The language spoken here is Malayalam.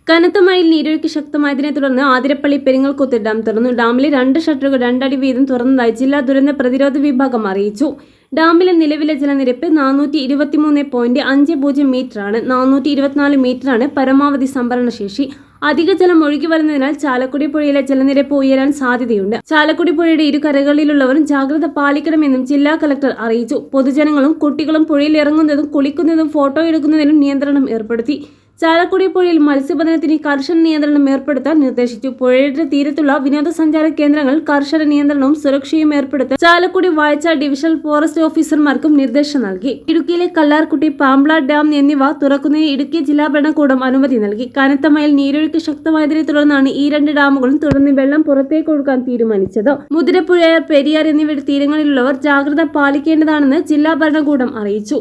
കനത്ത മഴയിൽ നീരൊഴുക്ക് ശക്തമായതിനെ തുടർന്ന് ആതിരപ്പള്ളി പെരിങ്ങൽകുത്ത് ഡാം തുറന്നു. ഡാമിലെ 2 ഷട്ടറുകൾ 2 അടി വീതം തുറന്നതായി ജില്ലാ ദുരന്ത പ്രതിരോധ വിഭാഗം അറിയിച്ചു. ഡാമിലെ നിലവിലെ ജലനിരപ്പ് 423.50 മീറ്ററാണ്. 424 മീറ്ററാണ് പരമാവധി സംഭരണ ശേഷി. അധിക ജലം ഒഴുകി വരുന്നതിനാൽ ചാലക്കുടി പുഴയിലെ ജലനിരപ്പ് ഉയരാൻ സാധ്യതയുണ്ട്. ചാലക്കുടി പുഴയുടെ ഇരുകരകളിലുള്ളവർ ജാഗ്രത പാലിക്കണമെന്നും ജില്ലാ കളക്ടർ അറിയിച്ചു. പൊതുജനങ്ങളും കുട്ടികളും പുഴയിൽ ഇറങ്ങുന്നതും കുളിക്കുന്നതും ഫോട്ടോ എടുക്കുന്നതിനും നിയന്ത്രണം ഏർപ്പെടുത്തി. ചാലക്കുടി പുഴയിൽ മത്സ്യബന്ധനത്തിന് കർശന നിയന്ത്രണം ഏർപ്പെടുത്താൻ നിർദ്ദേശിച്ചു. പുഴയുടെ തീരത്തുള്ള വിനോദസഞ്ചാര കേന്ദ്രങ്ങളിൽ കർശന നിയന്ത്രണവും സുരക്ഷയും ഏർപ്പെടുത്താൻ ചാലക്കുടി വാഴച്ചാൽ ഡിവിഷണൽ ഫോറസ്റ്റ് ഓഫീസർമാർക്കും നിർദ്ദേശം നൽകി. ഇടുക്കിയിലെ കല്ലാർകുട്ടി, പാംബ്ല ഡാം എന്നിവ തുറക്കുന്നതിന് ഇടുക്കി ജില്ലാ ഭരണകൂടം അനുമതി നൽകി. കനത്ത മഴയിൽ നീരൊഴുക്ക് ശക്തമായതിനെ തുടർന്നാണ് ഈ 2 ഡാമുകളും തുറന്ന് വെള്ളം പുറത്തേക്ക് ഒഴുകാൻ തീരുമാനിച്ചത്. മുതിരപ്പുഴ, പെരിയാർ എന്നിവയുടെ തീരങ്ങളിലുള്ളവർ ജാഗ്രത പാലിക്കേണ്ടതാണെന്ന് ജില്ലാ ഭരണകൂടം അറിയിച്ചു.